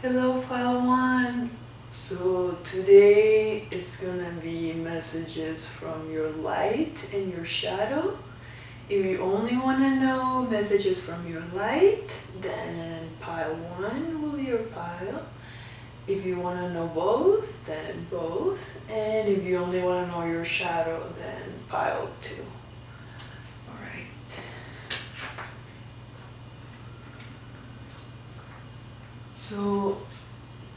Hello, Pile One. So today it's gonna be messages from your light and your shadow. If you only wanna know messages from your light, then pile one will be your pile. If you wanna know both, then both. And if you only wanna know your shadow, then pile two. Alright. So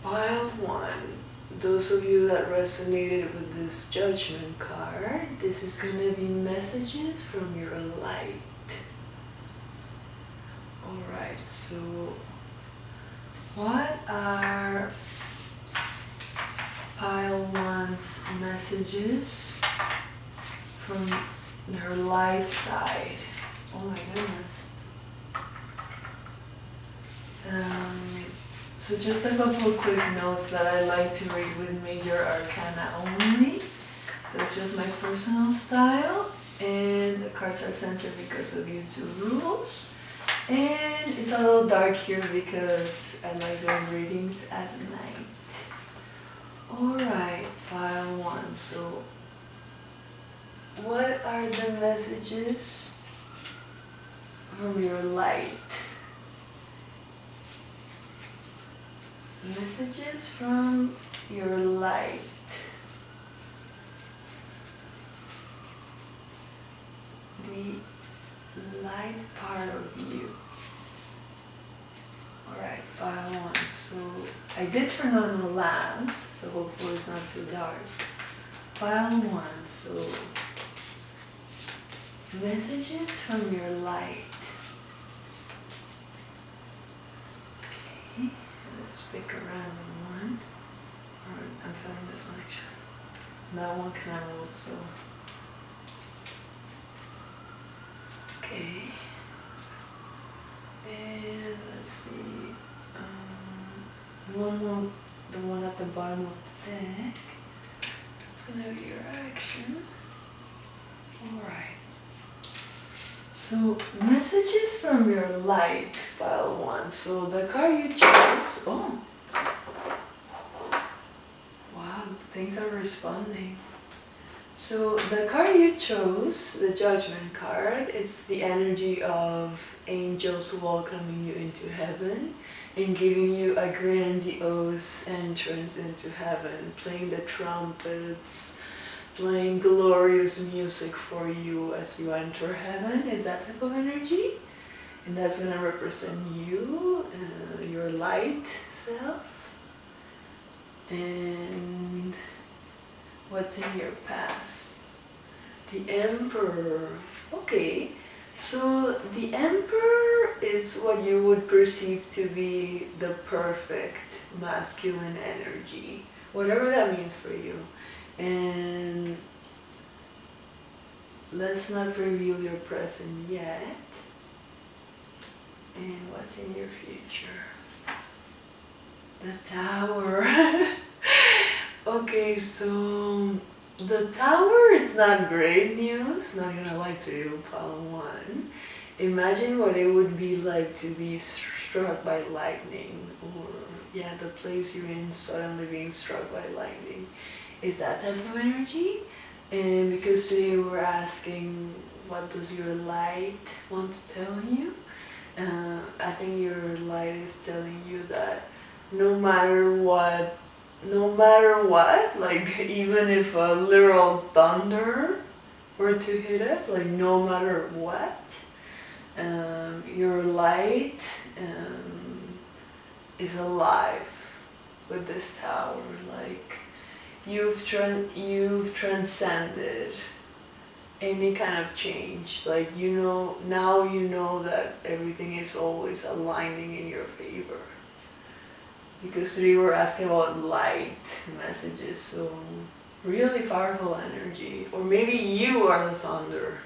pile one, those of you that resonated with this judgment card, this is going to be messages from your light. Alright, so what are pile one's messages from their light side? Oh my goodness. So just a couple of quick notes that I like to read with major arcana only. That's just my personal style, and the cards are censored because of YouTube rules. And it's a little dark here because I like doing readings at night. Alright, pile one. So what are the messages from your light? Messages from your light. The light part of you. Alright, pile one. So I did turn on the lamp, so hopefully it's not too dark. Pile one. So messages from your light. Okay. Let's pick a random one. Alright, I'm feeling this one actually. That one can I move, so. Okay. And let's see. The one at the bottom of the deck. That's gonna be your action. Alright. So, messages from your light, pile one. So, the card you chose. Oh! Wow, things are responding. So, the card you chose, the Judgment card, it's the energy of angels welcoming you into heaven and giving you a grandiose entrance into heaven, playing the trumpets, playing glorious music for you as you enter heaven. Is that type of energy? And that's going to represent you, your light self. And what's in your past? The Emperor. Okay, so the Emperor is what you would perceive to be the perfect masculine energy, whatever that means for you. And let's not reveal your present yet. And what's in your future? The Tower. Okay, so the Tower is not great news, not gonna lie to you, pile one. Imagine what it would be like to be struck by lightning, or yeah, the place you're in suddenly being struck by lightning. Is that type of energy? And because today we're asking what does your light want to tell you, I think your light is telling you that no matter what, like even if a literal thunder were to hit us, like no matter what, your light is alive with this tower. Like you've transcended any kind of change. Like now you know that everything is always aligning in your favor. Because today we're asking about light messages, so really powerful energy. Or maybe you are the thunder.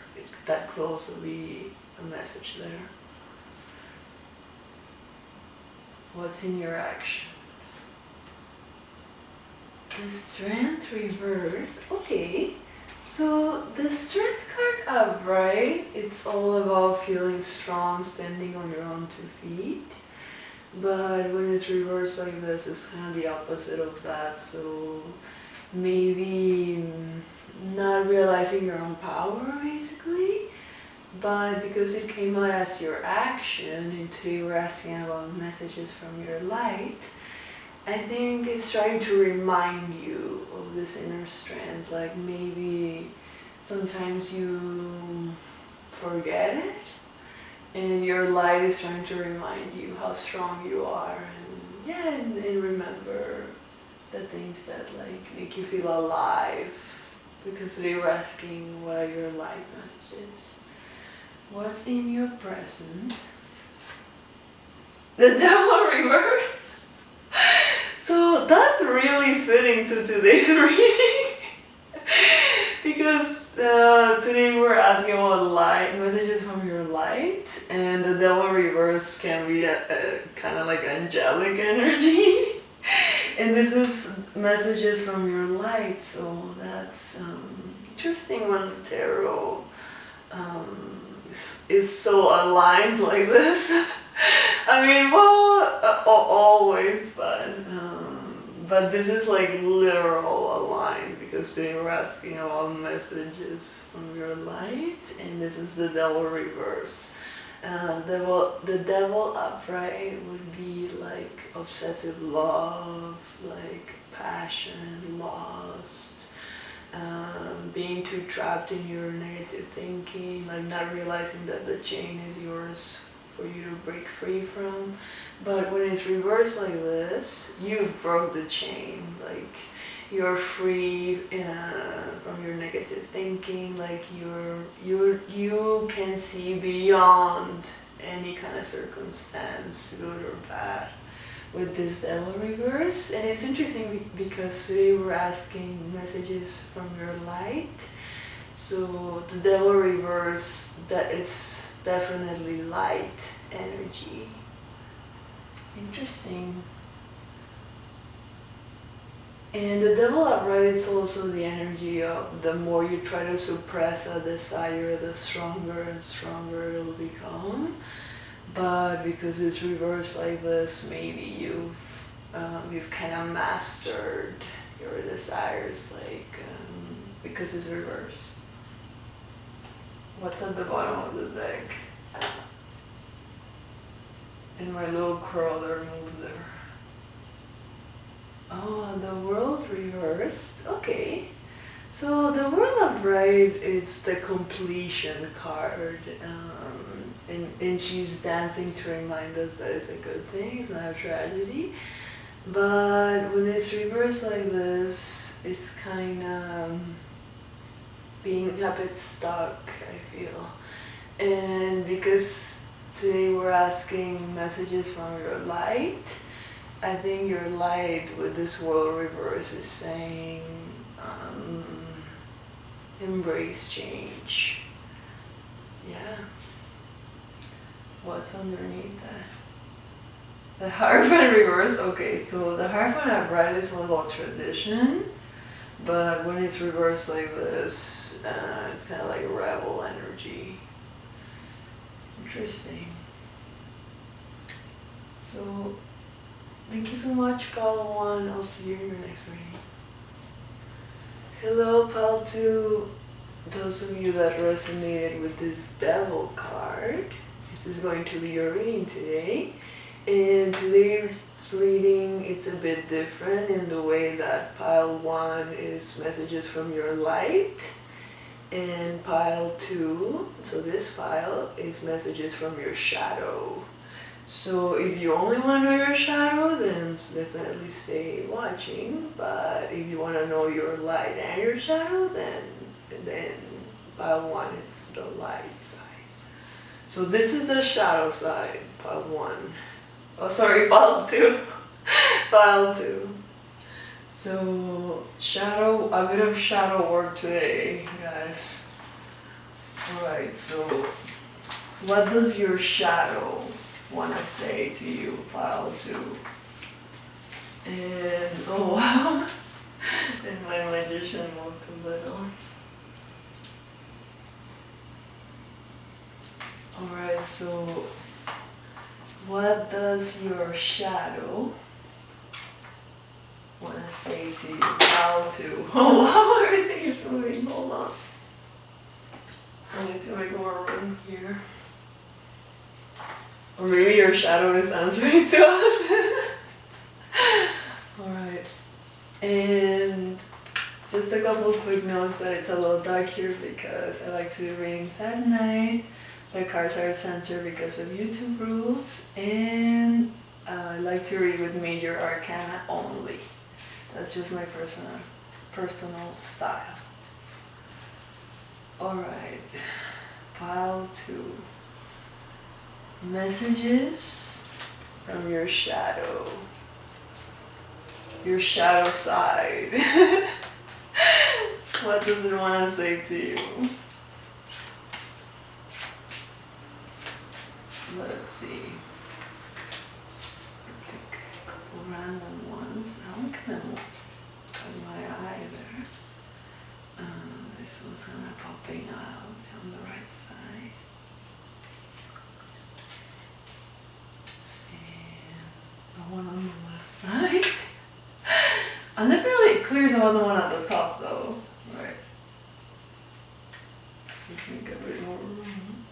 That could also be a message there. What's in your action? The Strength reverse. Okay, so the Strength card upright, it's all about feeling strong, standing on your own 2 feet. But when it's reversed like this, it's kind of the opposite of that. So maybe not realizing your own power, basically. But because it came out as your action, and today we're asking about messages from your light, I think it's trying to remind you of this inner strength. Like maybe sometimes you forget it, and your light is trying to remind you how strong you are, and yeah, and remember the things that like make you feel alive. Because they were asking, what are your light messages? What's in your present? The devil reverse. So that's really fitting to today's reading. Because today we're asking about light messages from your light, and the devil reverse can be a kind of like angelic energy. And this is messages from your light, so that's interesting when the tarot is so aligned like this. I mean, well, always, but this is like literal aligned, because they were asking about messages from your light, and this is the devil reverse. The devil upright would be like obsessive love, like passion, lust, being too trapped in your negative thinking, like not realizing that the chain is yours for you to break free from. But when it's reversed like this, you've broke the chain, like you're free from your negative thinking, like you can see beyond any kind of circumstance, good or bad, with this devil reverse. And it's interesting because today we're asking messages from your light. So the devil reverse, that it's definitely light energy. Interesting. And the devil upright is also the energy of the more you try to suppress a desire, the stronger and stronger it'll become. But because it's reversed like this, maybe you've kind of mastered your desires, like because it's reversed. What's at the bottom of the deck? And my little crawler moved there. Oh, the world reversed. Okay. So the world upright is the completion card. And she's dancing to remind us that it's a good thing, it's not a tragedy. But when it's reversed like this, it's kind of being a bit stuck, I feel. And because today we're asking messages from your light, I think your light with this world reverse is saying embrace change. Yeah. What's underneath that? The Hierophant reverse. Okay, so the Hierophant upright is all about tradition, but when it's reversed like this, it's kind of like rebel energy. Interesting. So thank you so much, Pile 1. I'll see you in your next reading. Hello, Pile 2. Those of you that resonated with this Devil card, this is going to be your reading today. And today's reading, it's a bit different in the way that Pile 1 is messages from your light, and Pile 2, so this pile, is messages from your shadow. So if you only want to know your shadow, then definitely stay watching. But if you want to know your light and your shadow, then pile 1 is the light side. So this is the shadow side, pile 1. Oh, sorry, pile 2. Pile 2. So shadow, a bit of shadow work today, guys. Alright, so what does your shadow want to say to you, pile 2? And oh wow, and my magician moved a little. Alright, so What does your shadow want to say to you? How to? Oh wow, everything is moving. Hold on. I need to make more room here. Or maybe your shadow is answering to us. Alright. And just a couple of quick notes that it's a little dark here because I like to do readings at night. The cards are censored because of YouTube rules. And I like to read with major arcana only. That's just my personal style. Alright. Pile 2. Messages from your shadow. Your shadow side. What does it want to say to you? Let's see. Pick a couple random ones. I'm gonna cut my eye there. This one's kind of popping out on the right side. And the one on the left side. I'm definitely clear about the one at the top though. Right. Just make a bit more room.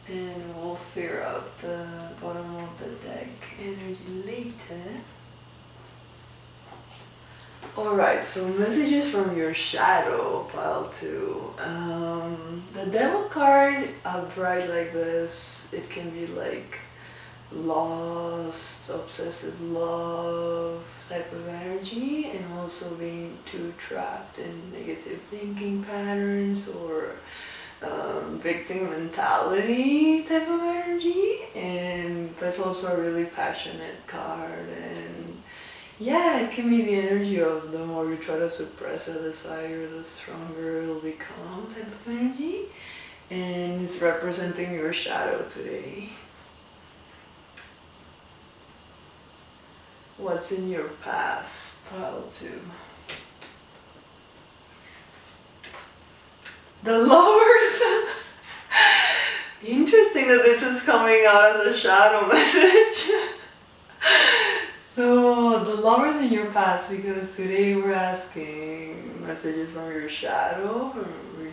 And we'll figure out the bottom of the deck energy later. Alright, so messages from your shadow, pile 2. The devil card upright like this, it can be like lost, obsessive love type of energy, and also being too trapped in negative thinking patterns or victim mentality type of energy. And that's also a really passionate card, and yeah, it can be the energy of the more you try to suppress a desire, the stronger it'll become type of energy. And it's representing your shadow today. What's in your past, pile 2? The Lovers! Interesting that this is coming out as a shadow message. So, the Lovers in your past, because today we're asking messages from your shadow,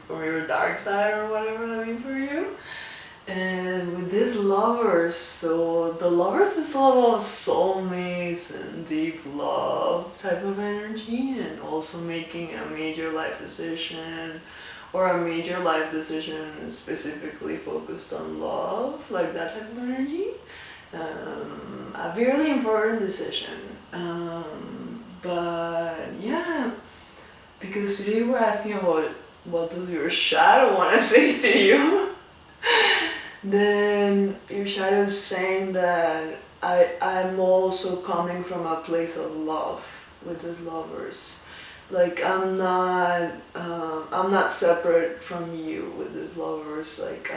from your dark side or whatever that means for you. And with this Lovers, so the Lovers is all about soulmates and deep love type of energy, and also making a major life decision, or a major life decision specifically focused on love, like that type of energy. A really important decision. But yeah, because today we're asking about what does your shadow want to say to you. Then your shadow is saying that I'm also coming from a place of love with these Lovers. Like I'm not separate from you with these Lovers. Like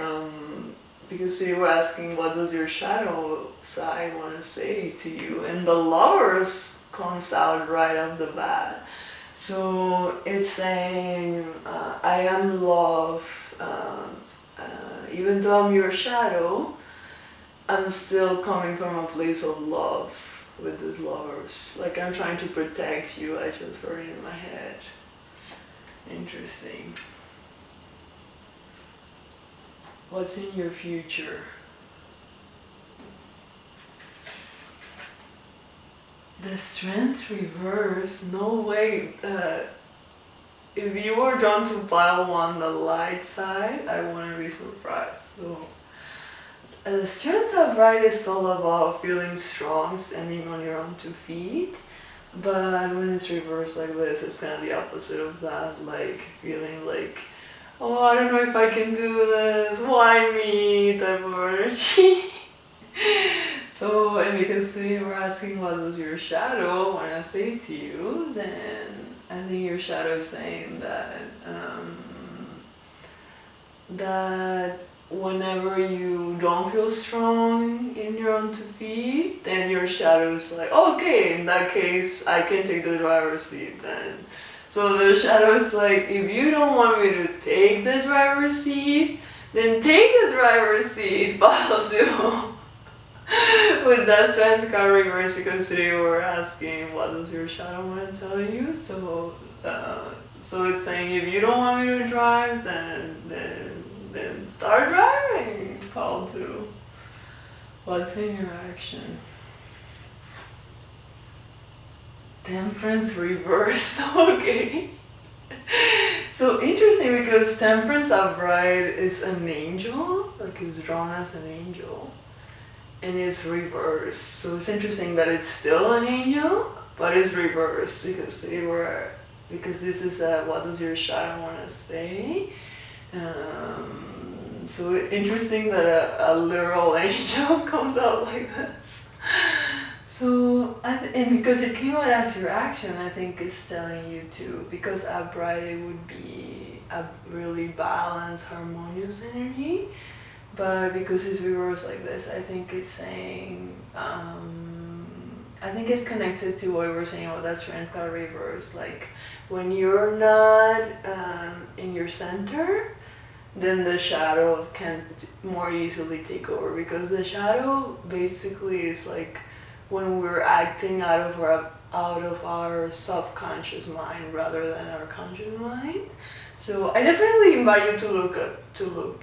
because you were asking what does your shadow side want to say to you, and the Lovers comes out right off the bat. So it's saying I am love. Even though I'm your shadow, I'm still coming from a place of love with these Lovers. Like I'm trying to protect you, I just heard it in my head. Interesting. What's in your future? The Strength reverse, no way. If you were drawn to pile 1, the light side, I wouldn't be surprised. So, the Strength upright is all about feeling strong, standing on your own 2 feet. But when it's reversed like this, it's kind of the opposite of that. Like feeling like, oh, I don't know if I can do this. Why me? Type of energy. So, and because today we're asking what does your shadow want to say to you, then I think your shadow is saying that that whenever you don't feel strong in your own 2 feet, then your shadow is like, okay, in that case, I can take the driver's seat then. So the shadow is like, if you don't want me to take the driver's seat, then take the driver's seat, pile 2. with that strength card reverse, because today we're asking what does your shadow want to tell you. So it's saying if you don't want me to drive, then start driving. Call to what's in your action. Temperance reversed. Okay. So interesting, because Temperance upright is an angel, like it's drawn as an angel, and it's reversed. So it's interesting that it's still an angel, but it's reversed, because because this is what does your shadow want to say. So interesting that a literal angel comes out like this. So, and because it came out as your action, I think it's telling you to, because upright it would be a really balanced, harmonious energy, but because it's reversed like this, I think it's saying, I think it's connected to what we were saying about that strength card reversed, like when you're not in your center, then the shadow can more easily take over, because the shadow basically is like when we're acting out of our subconscious mind rather than our conscious mind. So I definitely invite you to look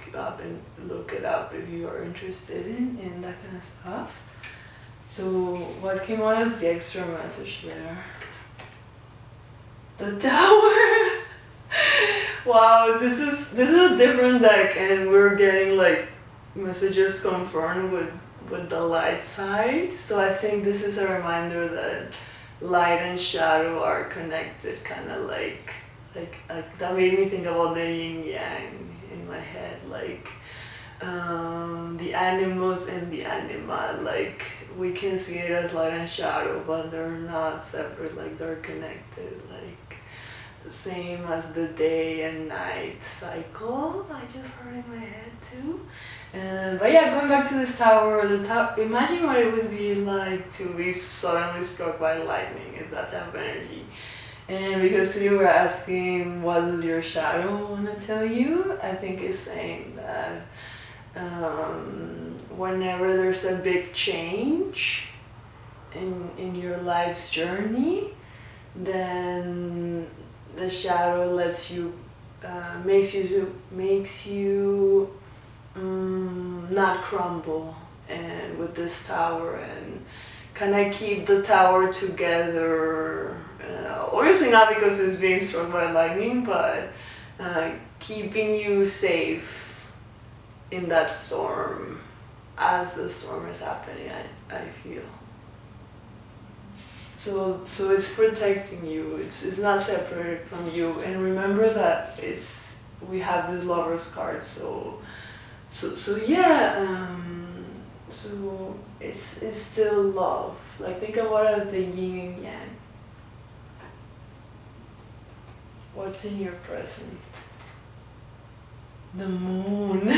it up if you are interested in that kind of stuff. So what came out as the extra message there? The Tower. Wow, this is a different deck, and we're getting like messages confirmed with the light side. So I think this is a reminder that light and shadow are connected, kind of like that made me think about the yin yang in my head, like the animals and the anima, like we can see it as light and shadow, but they're not separate, like they're connected, like the same as the day and night cycle. I just heard in my head too. But yeah, going back to this tower, imagine what it would be like to be suddenly struck by lightning, is that type of energy. And because today we're asking what does your shadow want to tell you, I think it's saying that whenever there's a big change in your life's journey, then the shadow lets you, makes you not crumble, and with this tower, and kind of keep the tower together, obviously not because it's being struck by lightning, but keeping you safe in that storm as the storm is happening, I feel. So it's protecting you, it's not separate from you, and remember that we have this Lover's card, so yeah, so it's still love. Like think about it as the yin and yang. What's in your present? The moon.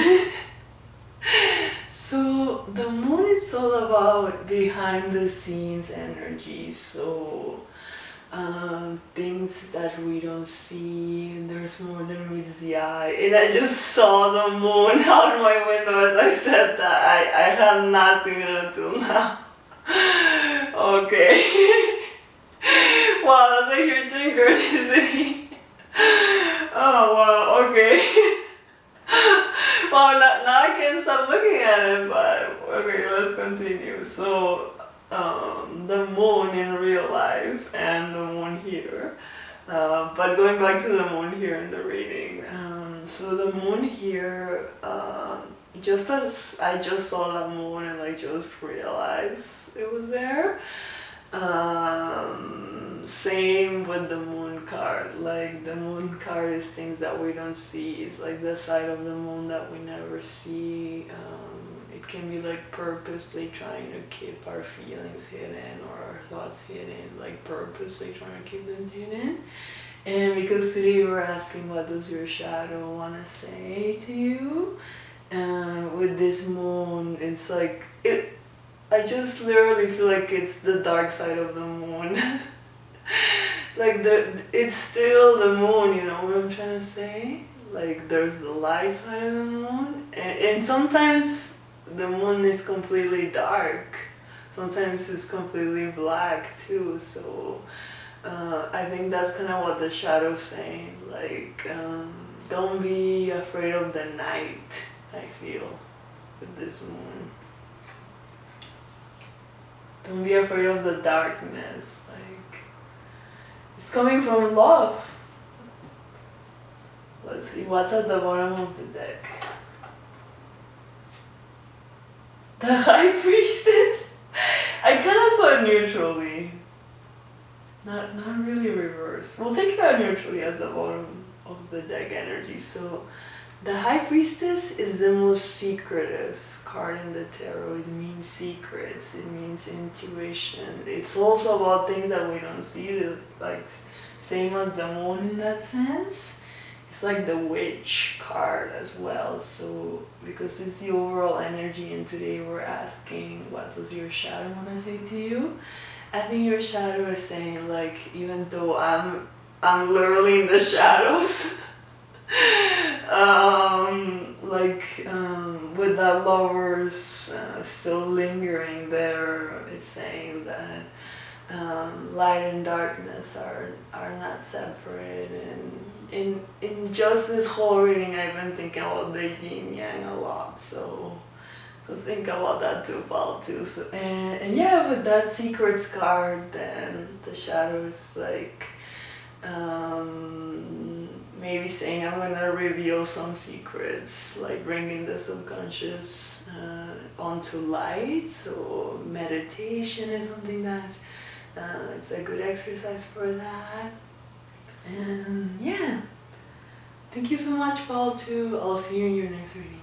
So the moon is all about behind the scenes energy. So things that we don't see, there's more than meets the eye. And I just saw the moon out my window as I said that. I have not seen it until now. Okay. Wow, that's a huge synchronicity. Oh wow, okay. Well, now I can't stop looking at it, but okay, let's continue. So the moon in real life and the moon here, but going back to the moon here in the reading, so the moon here, just as I just saw that moon and like just realized it was there, same with the moon card. Like the moon card is things that we don't see. It's like the side of the moon that we never see. It can be like purposely trying to keep our feelings hidden or our thoughts hidden, like purposely trying to keep them hidden. And because today we're asking what does your shadow want to say to you, with this moon, it's like I just literally feel like it's the dark side of the moon. Like it's still the moon, you know what I'm trying to say? Like there's the light side of the moon, and sometimes the moon is completely dark. Sometimes it's completely black too. So I think that's kind of what the shadow's saying. Like, don't be afraid of the night. I feel with this moon. Don't be afraid of the darkness. Like, it's coming from love. Let's see what's at the bottom of the deck. The High Priestess. I kind of saw it neutrally. Not really reverse. We'll take it out neutrally at the bottom of the deck energy. So the High Priestess is the most secretive card in the tarot. It means secrets, it means intuition. It's also about things that we don't see, like same as the moon in that sense. It's like the witch card as well. So because it's the overall energy, and today we're asking, what does your shadow want to say to you? I think your shadow is saying, like, even though I'm literally in the shadows, with that lovers still lingering there, it's saying that light and darkness are not separate. And in just this whole reading, I've been thinking about the yin yang a lot. So think about that too, Paul, too. So and yeah, with that secrets card, then the shadow is like maybe saying, I'm gonna reveal some secrets, like bringing the subconscious onto light. So meditation is something that it's a good exercise for that. And yeah, thank you so much, Paul, too. I'll see you in your next reading.